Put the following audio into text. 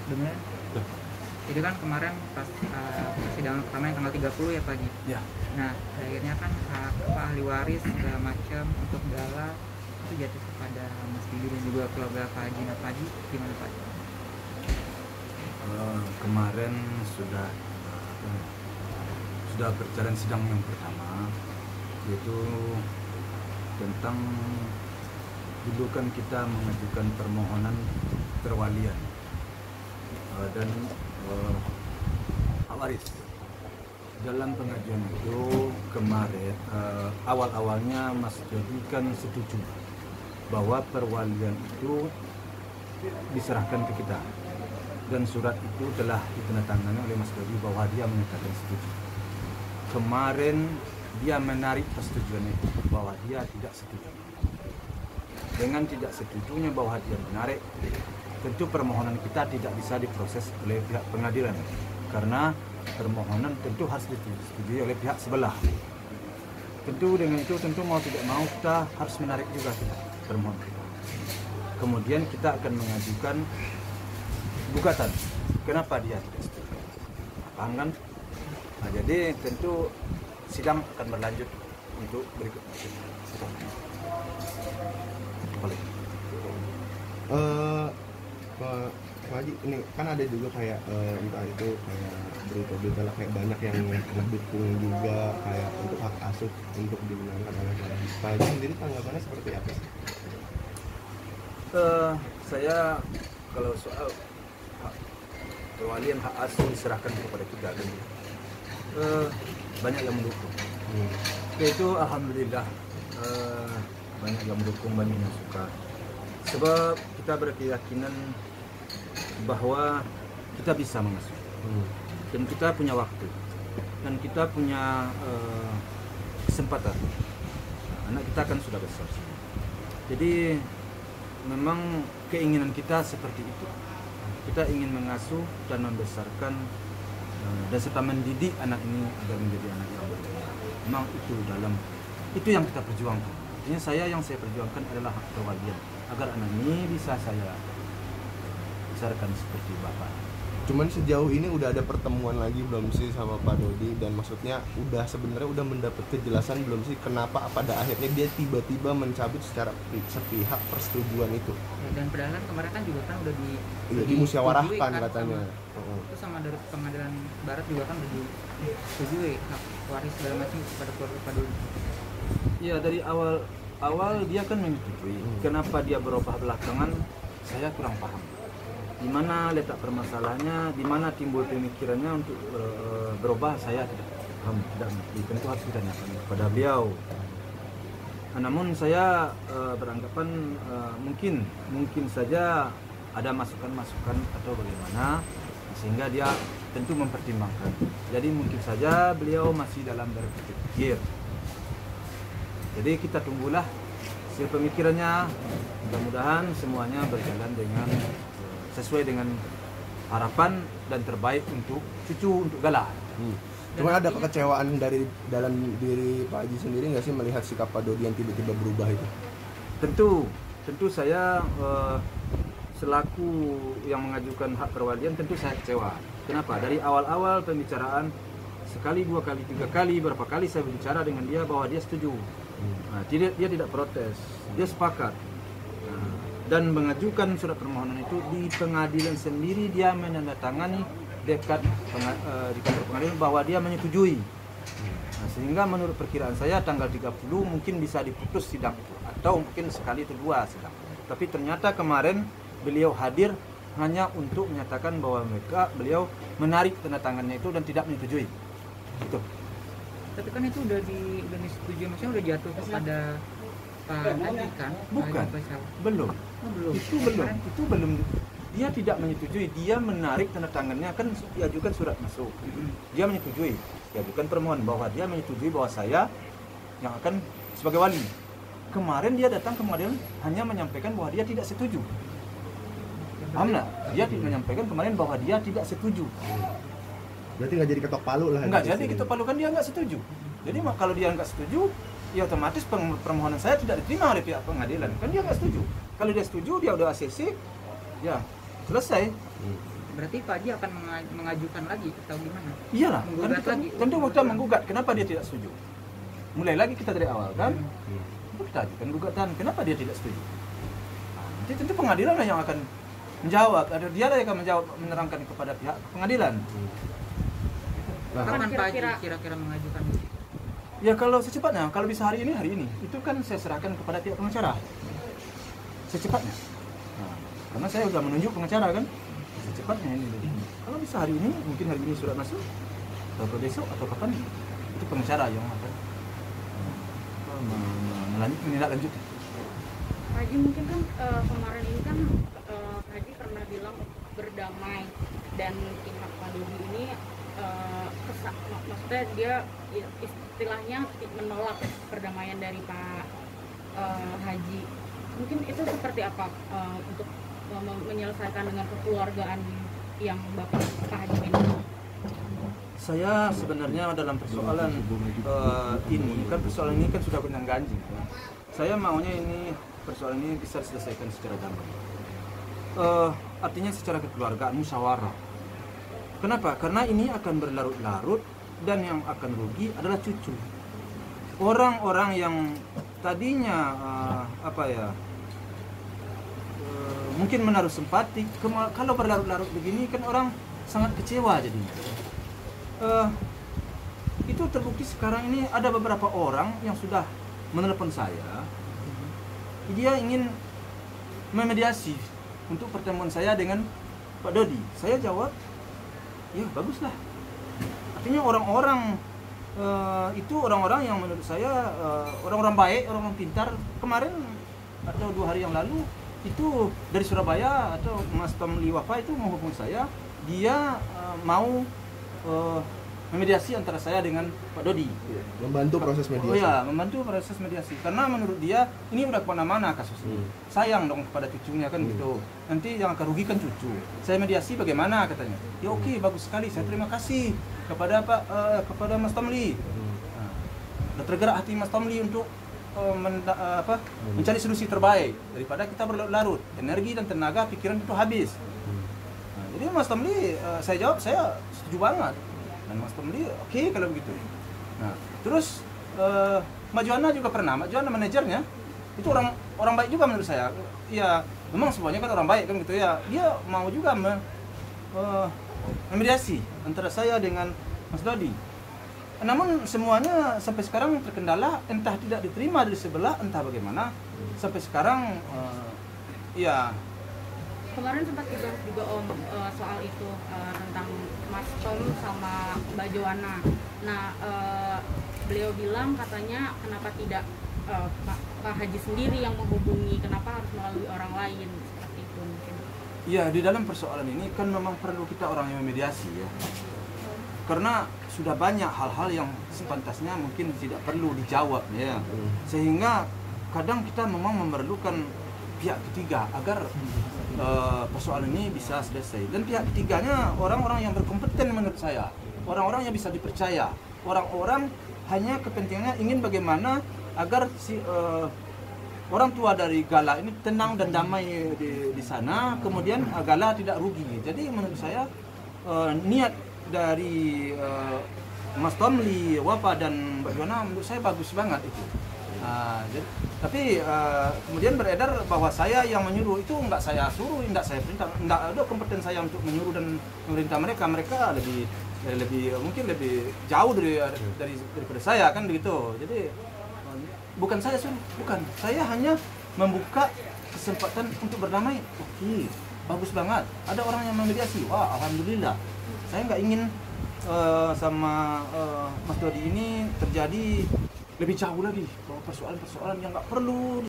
Bener. Jadi kan kemarin pas persidangan pertama yang tanggal 30 ya Pak Haji. Ya. Nah, akhirnya kan ahli waris segala macam untuk Gala itu jatuh kepada Mas Bibi dan juga keluarga Pak Haji. Nah, Pak Haji gimana Pak? Kemarin sudah berjalan sidang yang pertama, yaitu tentang dulu kan kita mengajukan permohonan perwalian dan hak waris. Dalam pengajuan itu kemarin awal-awalnya Mas Jody kan setuju bahwa perwalian itu diserahkan ke kita, dan surat itu telah ditandatangani oleh Mas Jody bahwa dia menyatakan setuju. Kemarin dia menarik persetujuan itu bahwa dia tidak setuju. Dengan tidak setujunya bahwa dia menarik, tentu permohonan kita tidak bisa diproses oleh pihak pengadilan, karena permohonan tentu harus disetujui oleh pihak sebelah. Tentu dengan itu mau tidak mau kita harus menarik juga permohonan kita. Kemudian kita akan mengajukan gugatan. Kenapa dia tidak setuju? Paham kan? Nah, jadi tentu sidang akan berlanjut untuk berikutnya. Boleh. Pak Haji, ini kan ada juga kayak entah itu kayak berita-berita lah kayak banyak yang mendukung juga kayak untuk hak asuh untuk dimenangkan oleh Pak Haji. Pak Haji sendiri tanggapannya seperti apa? Saya kalau soal perwalian hak asuh diserahkan kepada kita, banyak yang mendukung. Yaitu alhamdulillah banyak yang mendukung, banyak yang suka. Sebab kita berkeyakinan bahwa kita bisa mengasuh, dan kita punya waktu, dan kita punya kesempatan. Anak kita kan sudah besar, jadi memang keinginan kita seperti itu. Kita ingin mengasuh dan membesarkan dan serta mendidik anak ini agar menjadi anak yang berguna. Memang itu yang kita perjuangkan. Artinya yang saya perjuangkan adalah hak perwalian, agar anak ini bisa saya besarkan seperti bapak. Cuman sejauh ini udah ada pertemuan lagi belum sih sama Pak Dodi, dan maksudnya sebenarnya udah mendapat kejelasan belum sih kenapa pada akhirnya dia tiba-tiba mencabut secara sepihak persetujuan itu? Dan padahal kemarin kan juga kan udah dimusyawarahkan katanya. Terus sama dari pengadilan barat juga kan udah disetujui hak waris segala macam kepada keluarga Pak Dodi. Iya, dari awal dia kan menyetujui. Kenapa dia berubah belakangan? Saya kurang paham. Di mana letak permasalahannya, di mana timbul pemikirannya untuk berubah, saya tidak paham, tidak mengerti. Tentu harus ditanyakan kepada beliau. Namun saya beranggapan mungkin saja ada masukan-masukan atau bagaimana, sehingga dia tentu mempertimbangkan. Jadi mungkin saja beliau masih dalam berpikir. Jadi kita tunggulah hasil pemikirannya. Mudah-mudahan semuanya berjalan dengan sesuai dengan harapan dan terbaik untuk cucu, untuk Gala. Cuma ada kekecewaan dari dalam diri Pak Haji sendiri nggak sih melihat sikap Pak Dodi yang tiba-tiba berubah itu? Tentu saya selaku yang mengajukan hak perwalian tentu saya kecewa. Kenapa? Dari awal-awal pembicaraan sekali, dua kali, tiga kali, berapa kali saya berbicara dengan dia bahwa dia setuju. Nah, dia tidak protes, dia sepakat. Nah, dan mengajukan surat permohonan itu di pengadilan sendiri, dia menandatangani dekat di kantor pengadilan bahwa dia menyetujui. Nah, sehingga menurut perkiraan saya tanggal 30 mungkin bisa diputus sidang itu, atau mungkin sekali atau dua sidang. Tapi ternyata kemarin beliau hadir hanya untuk menyatakan bahwa beliau menarik tanda tangannya itu dan tidak menyetujui. Itu. Tapi kan itu udah disetujui, maksudnya udah jatuh kepada Pak Haji kan? Bukan, belum. Itu belum. Dia tidak menyetujui, dia menarik tanda tangannya, kan diajukan surat masuk. Dia menyetujui, diajukan permohonan bahwa dia menyetujui bahwa saya yang akan sebagai wali. Kemarin dia datang ke pengadilan hanya menyampaikan bahwa dia tidak setuju. Paham nggak? Dia menyampaikan kemarin bahwa dia tidak setuju. Berarti nggak jadi ketok palu lah. Nggak jadi ketok palu, kan dia nggak setuju. Jadi kalau dia nggak setuju, ya otomatis permohonan saya tidak diterima oleh pihak pengadilan. Kan dia nggak setuju. Kalau dia setuju, dia udah ACC, ya selesai. Berarti Pak Haji akan mengajukan lagi atau gimana? Iyalah, Menggugat lagi. tentu kita menggugat. Kenapa dia tidak setuju? Mulai lagi kita dari awal kan? Kita ajukan gugatan. Kenapa dia tidak setuju? Nah, nanti tentu pengadilan lah yang akan menjawab. Ada dia lah yang akan menjawab, menerangkan kepada pihak pengadilan. Kapan Pak Haji kira-kira kira-kira mengajukan? Ya kalau secepatnya, kalau bisa hari ini, itu kan saya serahkan kepada pihak pengacara. Secepatnya. Nah, karena saya sudah menunjuk pengacara kan, secepatnya ini. Kalau bisa hari ini, mungkin hari ini surat masuk, atau besok atau kapan, itu pengacara yang akan menindaklanjuti. Pak Haji mungkin kan kemarin ini kan Pak Haji pernah bilang berdamai, dan pihak Pak Dodi ini maksudnya dia istilahnya menolak perdamaian dari Pak Haji. Mungkin itu seperti apa untuk menyelesaikan dengan kekeluargaan yang Pak Haji ini? Saya sebenarnya dalam persoalan ini kan sudah benang ganjing. Saya maunya ini persoalan ini bisa diselesaikan secara damai. Artinya secara kekeluargaan, musyawarah. Kenapa? Karena ini akan berlarut-larut dan yang akan rugi adalah cucu. Orang-orang yang tadinya mungkin menaruh simpati, kalau berlarut-larut begini kan orang sangat kecewa jadinya. Itu terbukti sekarang ini ada beberapa orang yang sudah menelepon saya. Dia ingin memediasi untuk pertemuan saya dengan Pak Dodi. Saya jawab, ya baguslah. Artinya orang-orang itu orang-orang yang menurut saya orang-orang baik, orang-orang pintar. Kemarin atau 2 hari yang lalu itu dari Surabaya atau Mas Tomli Wafa itu menghubungi saya. Dia mau memediasi antara saya dengan Pak Dodi. Membantu proses mediasi. Oh ya, membantu proses mediasi. Karena menurut dia ini udah kemana-mana kasus ini. Sayang dong kepada cucunya kan gitu. Nanti yang akan rugikan cucu. Saya mediasi bagaimana katanya? Ya oke, bagus sekali. Saya terima kasih kepada kepada Mas Tomli. Nah, tergerak hati Mas Tomli untuk mencari solusi terbaik daripada kita berlarut-larut. Energi dan tenaga pikiran itu habis. Nah, jadi Mas Tomli, saya jawab saya setuju banget. Dan Mas Tomli oke kalau begitu. Nah, terus Mbak Johanna juga pernah, Mbak Johanna manajernya itu orang baik juga menurut saya. Ya, memang semuanya kan orang baik kan gitu ya. Dia mau juga memediasi antara saya dengan Mas Dodi. Namun semuanya sampai sekarang terkendala, entah tidak diterima dari sebelah, entah bagaimana. Sampai sekarang ya. Kemarin sempat dibahas juga Om soal itu tentang Mas Tom sama Mbak Joanna. Nah, beliau bilang katanya kenapa tidak Pak Haji sendiri yang menghubungi, kenapa harus melalui orang lain, seperti itu mungkin. Iya, di dalam persoalan ini kan memang perlu kita orang yang memediasi ya. Karena sudah banyak hal-hal yang sepantasnya mungkin tidak perlu dijawab ya. Sehingga kadang kita memang memerlukan pihak ketiga agar persoalan ini bisa selesai. Dan pihak ketiganya orang-orang yang berkompeten menurut saya, orang-orang yang bisa dipercaya, orang-orang hanya kepentingannya ingin bagaimana agar si orang tua dari Gala ini tenang dan damai di sana, kemudian Gala tidak rugi. Jadi menurut saya niat dari Mas Tomli, Wafa dan Mbak Joanna menurut saya bagus banget itu. Tapi kemudian beredar bahwa saya yang menyuruh, itu enggak saya suruh, enggak saya perintah, enggak ada kompeten saya untuk menyuruh dan memerintah mereka. Mereka lebih mungkin lebih jauh daripada saya kan begitu. Jadi bukan saya suruh, bukan. Saya hanya membuka kesempatan untuk berdamai. Oke, bagus banget. Ada orang yang memediasi. Wah, alhamdulillah. Saya nggak ingin sama Mas Dodi ini terjadi lebih jauh lagi bahwa persoalan-persoalan yang nggak perlu